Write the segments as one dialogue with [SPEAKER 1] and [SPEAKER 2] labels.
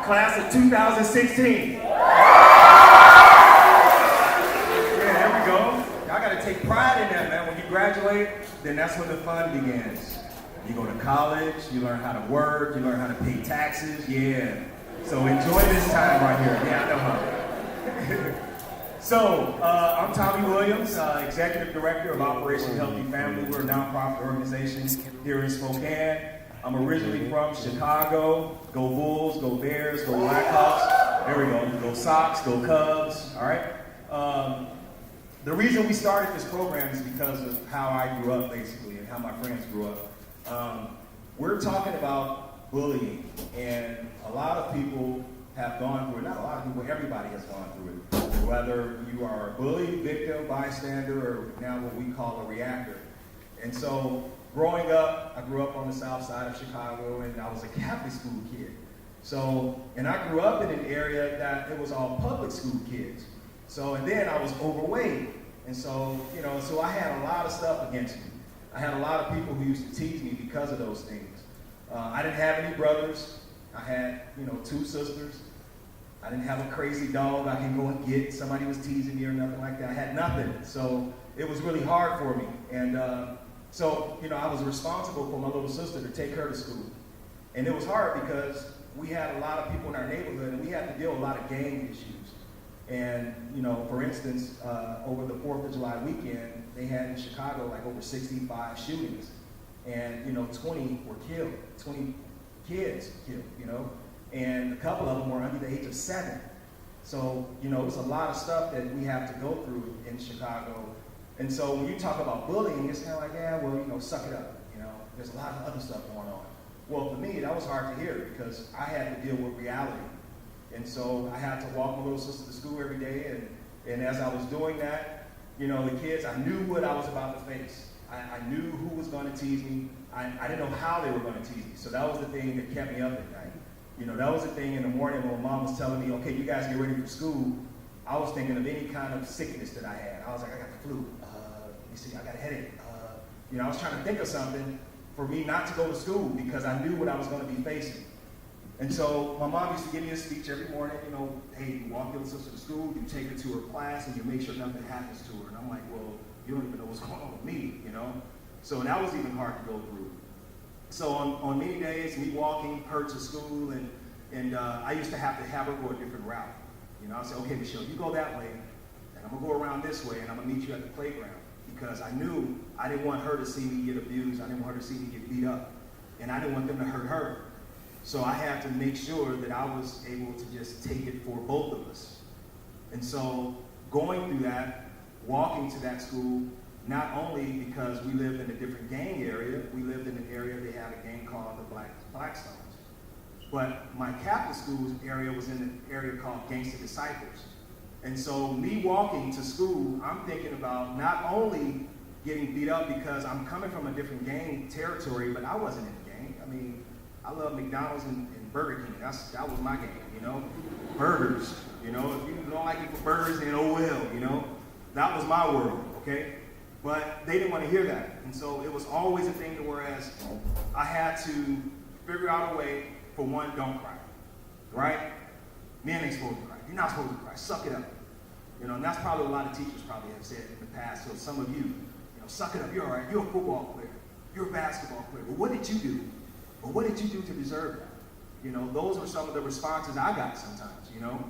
[SPEAKER 1] Class of 2016. Yeah, there we go. Y'all gotta take pride in that, man. When you graduate, then that's when the fun begins. You go to college, you learn how to work, you learn how to pay taxes, yeah. So enjoy this time right here. Yeah, I know how. So, I'm Tommy Williams, Executive Director of Operation Healthy Family. We're a nonprofit organization here in Spokane. I'm originally from Chicago. Go Bulls, go Bears, go Blackhawks. There we go. Go Sox, go Cubs, all right? The reason we started this program is because of how I grew up, basically, and how my friends grew up. We're talking about bullying, and a lot of people have gone through it. Not a lot of people, everybody has gone through it. Whether you are a bully, victim, bystander, or now what we call a reactor. And so, growing up, I grew up on the south side of Chicago, and I was a Catholic school kid. So, and I grew up in an area that it was all public school kids. So, and then I was overweight. And so, you know, so I had a lot of stuff against me. I had a lot of people who used to tease me because of those things. I didn't have any brothers. I had, you know, 2 sisters. I didn't have a crazy dog I can go and get. Somebody was teasing me or nothing like that. I had nothing. So it was really hard for me. And so, you know, I was responsible for my little sister to take her to school. And it was hard because we had a lot of people in our neighborhood and we had to deal with a lot of gang issues. And, you know, for instance, over the 4th of July weekend, they had in Chicago like over 65 shootings. And, you know, 20 were killed, 20 kids killed, you know. And a couple of them were under the age of 7. So, you know, it's a lot of stuff that we have to go through in Chicago. And so when you talk about bullying, it's kind of like, yeah, well, you know, suck it up, you know. There's a lot of other stuff going on. Well, for me, that was hard to hear because I had to deal with reality. And so I had to walk my little sister to school every day. And as I was doing that, you know, the kids, I knew what I was about to face. I knew who was going to tease me. I didn't know how they were going to tease me. So that was the thing that kept me up at night. You know, that was the thing in the morning when Mom was telling me, okay, you guys get ready for school. I was thinking of any kind of sickness that I had. I was like, I got the flu. You see, I got a headache. You know, I was trying to think of something for me not to go to school because I knew what I was going to be facing. And so my mom used to give me a speech every morning, you know, hey, you walk your sister to school, you take her to her class, and you make sure nothing happens to her. And I'm like, well, you don't even know what's going on with me, you know? So that was even hard to go through. So on many days, me walking her to school, and I used to have her go a different route. You know, I'd say, okay, Michelle, you go that way, and I'm going to go around this way, and I'm going to meet you at the playground. Because I knew I didn't want her to see me get abused. I didn't want her to see me get beat up. And I didn't want them to hurt her. So I had to make sure that I was able to just take it for both of us. And so going through that, walking to that school, not only because we lived in a different gang area, we lived in an area they had a gang called the Blackstones. But my Catholic school's area was in an area called Gangster Disciples. And so me walking to school, I'm thinking about not only getting beat up because I'm coming from a different gang territory, but I wasn't in a gang. I mean, I love McDonald's and Burger King. That was my game, you know? Burgers, you know? If you don't like it for burgers, then oh well, you know? That was my world, okay? But they didn't want to hear that. And so it was always a thing to whereas I had to figure out a way, for one, don't cry, right? Men ain't supposed to cry. You're not supposed to cry. Suck it up. You know, and that's probably a lot of teachers probably have said in the past. So some of you, you know, suck it up. You're all right. You're a football player. You're a basketball player. Well, what did you do? Well, what did you do to deserve that? You know, those were some of the responses I got sometimes, you know.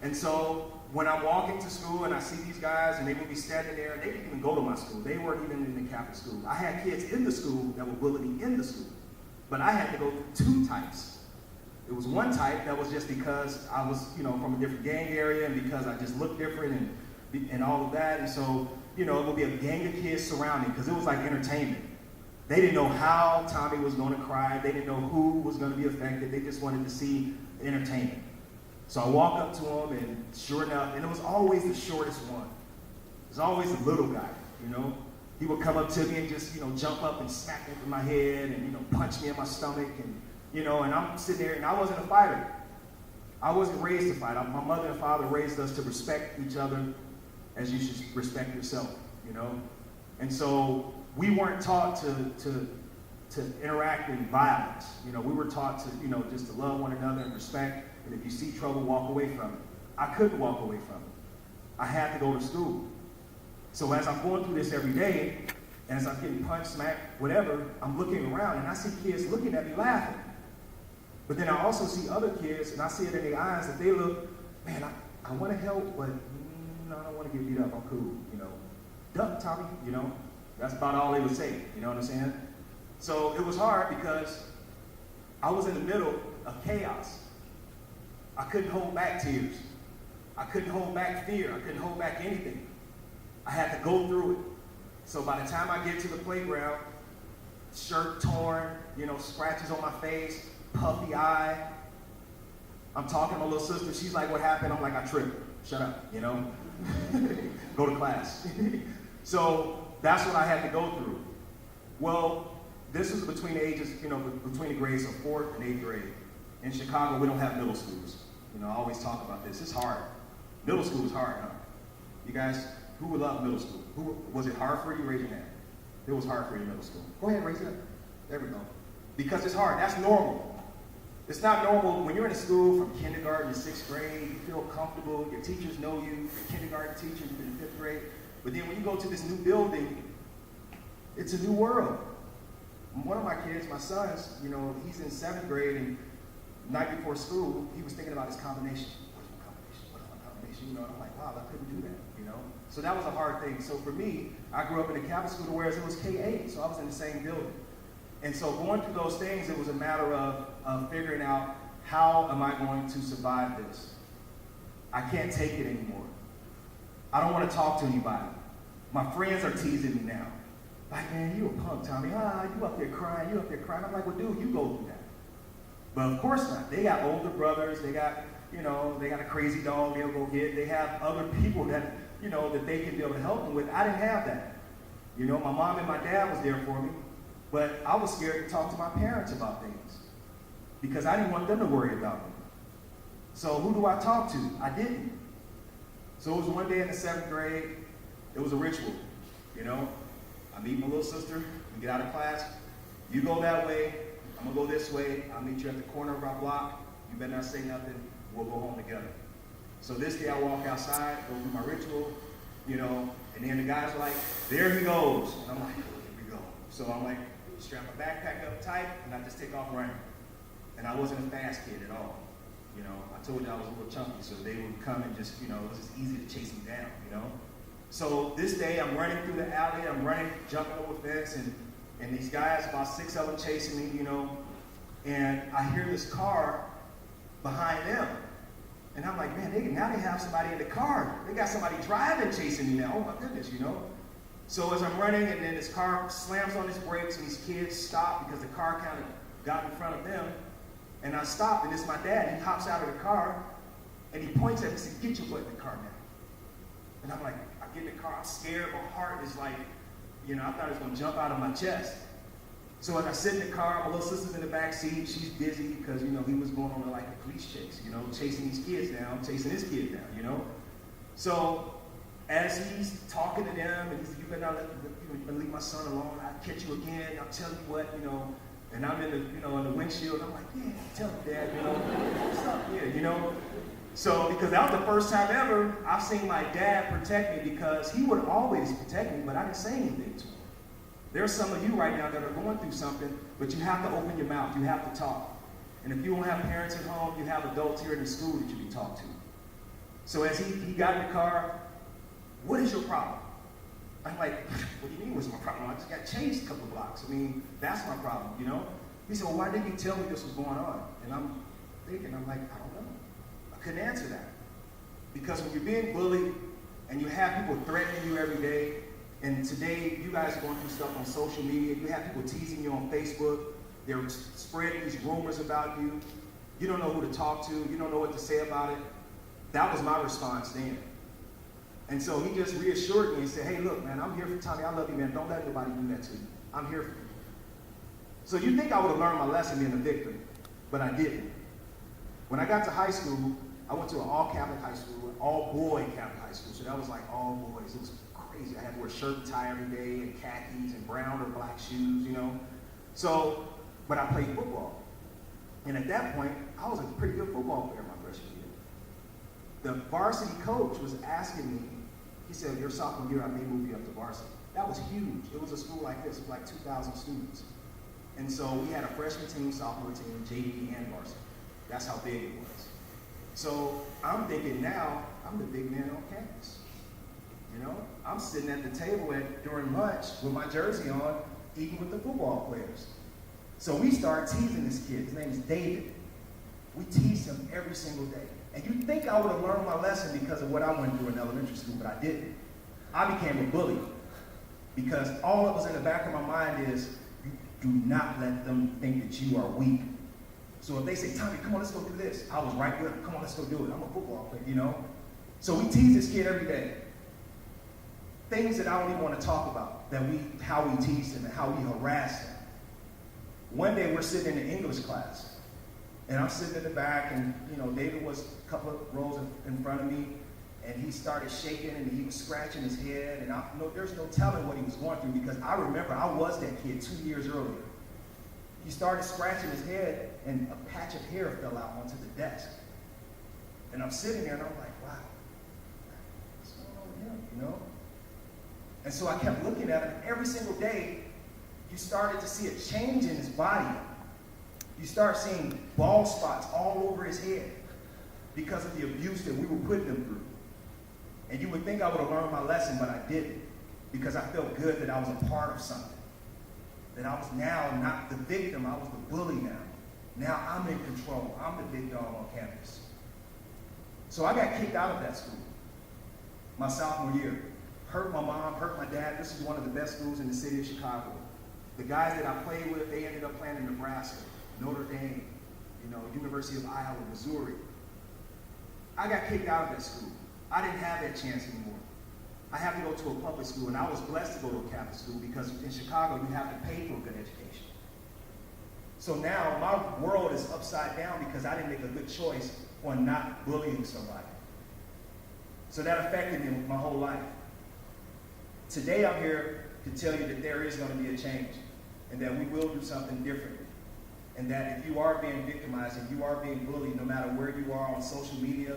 [SPEAKER 1] And so when I'm walking to school and I see these guys and they would be standing there and they didn't even go to my school. They weren't even in the Catholic school. I had kids in the school that were bullying me in the school. But I had to go through 2 types. It was one type that was just because I was, you know, from a different gang area and because I just looked different and all of that. And so, you know, it would be a gang of kids surrounding because it was like entertainment. They didn't know how Tommy was going to cry. They didn't know who was going to be affected. They just wanted to see entertainment. So I walk up to him, and sure enough, and it was always the shortest one. It was always the little guy, you know. He would come up to me and just, you know, jump up and smack me in my head and, you know, punch me in my stomach. And, you know, and I'm sitting there, and I wasn't a fighter. I wasn't raised to fight. My mother and father raised us to respect each other as you should respect yourself, you know. And so we weren't taught to to interact in violence. You know, we were taught to, you know, just to love one another and respect, and if you see trouble, walk away from it. I couldn't walk away from it. I had to go to school. So as I'm going through this every day, and as I'm getting punched, smacked, whatever, I'm looking around and I see kids looking at me laughing. But then I also see other kids, and I see it in their eyes that they look, man, I want to help, but no, I don't want to get beat up. I'm cool, you know. Duck, Tommy, you know. That's about all they would say, you know what I'm saying? So it was hard because I was in the middle of chaos. I couldn't hold back tears. I couldn't hold back fear. I couldn't hold back anything. I had to go through it. So by the time I get to the playground, shirt torn, you know, scratches on my face, puffy eye. I'm talking to my little sister. She's like, what happened? I'm like, I tripped. Shut up, you know? Go to class. So that's what I had to go through. Well, this was between the ages, you know, between the grades of 4th and 8th grade. In Chicago, we don't have middle schools. You know, I always talk about this. It's hard. Middle school is hard, huh? You guys, who would love middle school? Was it hard for you? Raise your hand. It was hard for you in middle school. Go ahead, raise it up. There we go. Because it's hard. That's normal. It's not normal when you're in a school from kindergarten to 6th grade, you feel comfortable, your teachers know you, your kindergarten teachers, you've been in 5th grade. But then when you go to this new building, it's a new world. One of my kids, my sons, you know, he's in 7th grade, and the night before school, he was thinking about his combination. What's my combination? What's my combination? You know, and I'm like, wow, I couldn't do that, you know? So that was a hard thing. So for me, I grew up in a Catholic school, whereas it was K-8, so I was in the same building. And so going through those things, it was a matter of figuring out, how am I going to survive this? I can't take it anymore. I don't want to talk to anybody. My friends are teasing me now. Like, man, you a punk, Tommy. You up there crying, I'm like, well, dude, you go through that. But of course not. They got older brothers, they got, you know, they got a crazy dog they'll go get. They have other people that, you know, that they can be able to help them with. I didn't have that. You know, my mom and my dad was there for me. But I was scared to talk to my parents about things because I didn't want them to worry about me. So who do I talk to? I didn't. So it was one day in the 7th grade, it was a ritual, you know. I meet my little sister, we get out of class, you go that way, I'm gonna go this way, I'll meet you at the corner of our block, you better not say nothing, we'll go home together. So this day I walk outside, go through my ritual, you know, and then the guys are like, there he goes. And I'm like, here we go. So I'm like, strap my backpack up tight, and I just take off running. And I wasn't a fast kid at all. You know, I told you I was a little chunky, so they would come and just, you know, it was just easy to chase me down, you know. So this day, I'm running through the alley, I'm running, jumping over the fence, and these guys, about 6 of them chasing me, you know, and I hear this car behind them. And I'm like, man, now they have somebody in the car. They got somebody driving chasing me now. Oh my goodness, you know. So as I'm running, and then this car slams on its brakes, and these kids stop because the car kind of got in front of them. And I stopped, and it's my dad. He hops out of the car, and he points at me and says, get your butt in the car now. And I'm like, I get in the car, I'm scared. My heart is like, you know, I thought it was going to jump out of my chest. So as I sit in the car, my little sister's in the back seat. She's busy because, you know, he was going on like a police chase, you know, chasing these kids down, chasing his kid down, you know. So as he's talking to them, and he's, you better leave my son alone. I'll catch you again. I'll tell you what, you know. And I'm in the, you know, in the windshield. I'm like, yeah, tell him, Dad, you know, what's up? Yeah, you know. So because that was the first time ever I've seen my dad protect me, because he would always protect me, but I didn't say anything to him. There's some of you right now that are going through something, but you have to open your mouth. You have to talk. And if you don't have parents at home, you have adults here in the school that you can talk to. So as he got in the car, what is your problem? I'm like, what do you mean what's my problem? I just got chased a couple of blocks. I mean, that's my problem, you know? He said, well, why didn't you tell me this was going on? And I'm thinking, I'm like, I don't know. I couldn't answer that. Because when you're being bullied and you have people threatening you every day, and today you guys are going through stuff on social media, you have people teasing you on Facebook, they're spreading these rumors about you, you don't know who to talk to, you don't know what to say about it. That was my response then. And so he just reassured me and said, hey, look, man, I'm here for Tommy. I love you, man. Don't let nobody do that to you. I'm here for you. So you think I would have learned my lesson being a victim, but I didn't. When I got to high school, I went to an all-Catholic high school, an all-boy Catholic high school. So that was like all boys. It was crazy. I had to wear shirt and tie every day, and khakis, and brown or black shoes, you know. So, but I played football. And at that point, I was a pretty good football player my freshman year. The varsity coach was asking me, he said, your sophomore year, I may move you up to varsity. That was huge. It was a school like this with like 2,000 students. And so we had a freshman team, sophomore team, JV, and varsity. That's how big it was. So I'm thinking now, I'm the big man on campus. You know, I'm sitting at the table during lunch with my jersey on, eating with the football players. So we start teasing this kid. His name is David. We teased him every single day. And you'd think I would have learned my lesson because of what I went through in elementary school, but I didn't. I became a bully because all that was in the back of my mind is, you do not let them think that you are weak. So if they say, Tommy, come on, let's go do this, I was right with them. Come on, let's go do it. I'm a football player, you know? So we tease this kid every day. Things that I don't even want to talk about, how we teased him and how we harassed him. One day we're sitting in the English class, and I'm sitting in the back, and you know, David was a couple of rows in front of me, and he started shaking, and he was scratching his head, and there's no telling what he was going through, because I remember I was that kid 2 years earlier. He started scratching his head, and a patch of hair fell out onto the desk. And I'm sitting there, and I'm like, wow, what's going on with him, you know? And so I kept looking at him. Every single day, you started to see a change in his body. You start seeing bald spots all over his head because of the abuse that we were putting him through. And you would think I would have learned my lesson, but I didn't, because I felt good that I was a part of something. That I was now not the victim, I was the bully now. Now I'm in control. I'm the big dog on campus. So I got kicked out of that school my sophomore year. Hurt my mom, hurt my dad. This is one of the best schools in the city of Chicago. The guys that I played with, they ended up playing in Nebraska, Notre Dame, you know, University of Iowa, Missouri. I got kicked out of that school. I didn't have that chance anymore. I have to go to a public school, and I was blessed to go to a Catholic school because in Chicago, you have to pay for a good education. So now my world is upside down because I didn't make a good choice on not bullying somebody. So that affected me my whole life. Today I'm here to tell you that there is going to be a change and that we will do something different. And that if you are being victimized, if you are being bullied, no matter where you are on social media,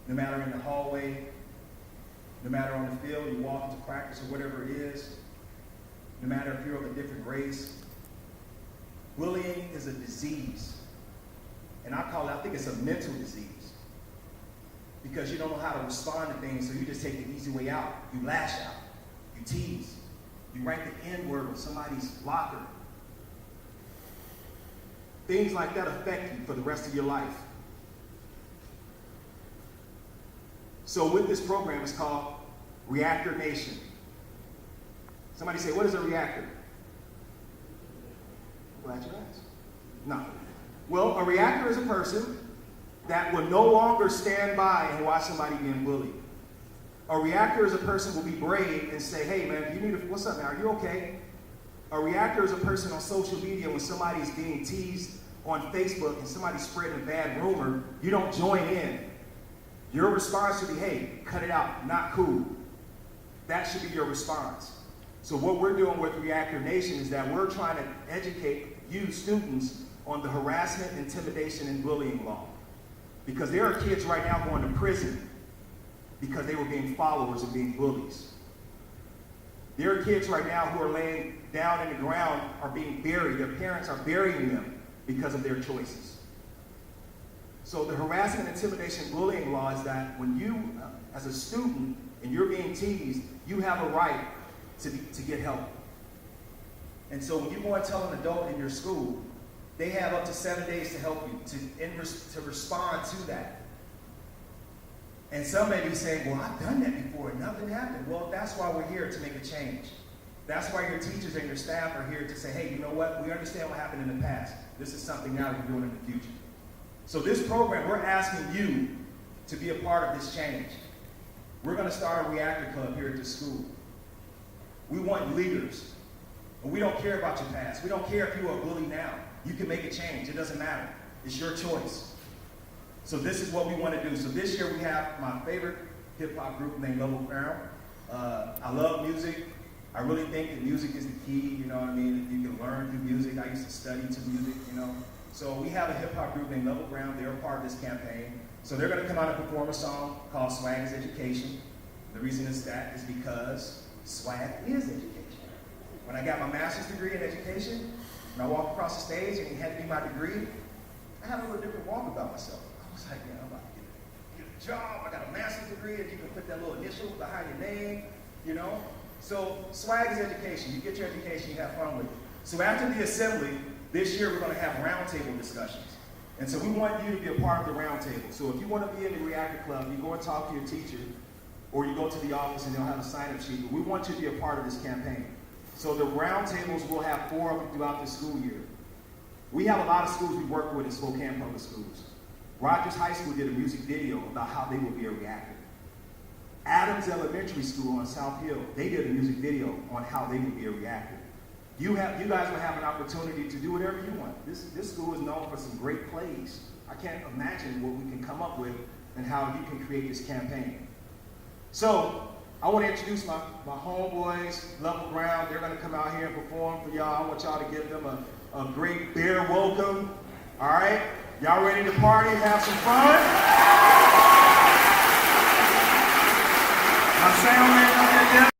[SPEAKER 1] no matter in the hallway, no matter on the field, you walk into practice or whatever it is, no matter if you're of a different race, bullying is a disease. And I think it's a mental disease. Because you don't know how to respond to things, so you just take the easy way out. You lash out. You tease. You write the N-word on somebody's locker. Things like that affect you for the rest of your life. So with this program, it's called Reactor Nation. Somebody say, what is a reactor? I'm glad you asked. No. Well, a reactor is a person that will no longer stand by and watch somebody being bullied. A reactor is a person who will be brave and say, hey man, you need what's up man, are you okay? A reactor is a person on social media when somebody's being teased on Facebook and somebody's spreading a bad rumor, you don't join in. Your response should be, hey, cut it out, not cool. That should be your response. So what we're doing with Reactor Nation is that we're trying to educate you students on the harassment, intimidation, and bullying law. Because there are kids right now going to prison because they were being followers and being bullies. There are kids right now who are laying down in the ground, are being buried. Their parents are burying them because of their choices. So the harassment, intimidation, bullying law is that when you, as a student, and you're being teased, you have a right to get help. And so when you go and tell an adult in your school, they have up to 7 days to help you, to respond to that. And some may be saying, well, I've done that before and nothing happened. Well, that's why we're here, to make a change. That's why your teachers and your staff are here to say, hey, you know what? We understand what happened in the past. This is something now we're doing in the future. So this program, we're asking you to be a part of this change. We're going to start a reactor club here at the school. We want leaders. And we don't care about your past. We don't care if you are a bully now. You can make a change. It doesn't matter. It's your choice. So this is what we want to do. So this year we have my favorite hip-hop group named Level Crown. I love music. I really think that music is the key, you know what I mean? You can learn through music. I used to study to music, you know. So we have a hip hop group named Level Ground. They're a part of this campaign. So they're gonna come out and perform a song called Swag is Education. The reason it's that is because swag is education. When I got my master's degree in education, when I walked across the stage and handed me my degree, I had a little different walk about myself. I was like, I'm about to get a job. I got a master's degree, and you can put that little initial behind your name, you know? So swag is education. You get your education, you have fun with it. So after the assembly, this year we're going to have roundtable discussions. And so we want you to be a part of the roundtable. So if you want to be in the Reactor Club, you go and talk to your teacher, or you go to the office and they'll have a sign-up sheet. But we want you to be a part of this campaign. So the roundtables, we'll have 4 of them throughout the school year. We have a lot of schools we work with in Spokane Public Schools. Rogers High School did a music video about how they would be a reactor. Adams Elementary School on South Hill, they did a music video on how they would be a reactor. You guys will have an opportunity to do whatever you want. This school is known for some great plays. I can't imagine what we can come up with and how you can create this campaign. So, I want to introduce my homeboys, Level Ground. They're going to come out here and perform for y'all. I want y'all to give them a great bear welcome. All right? Y'all ready to party and have some fun? My sound man up there.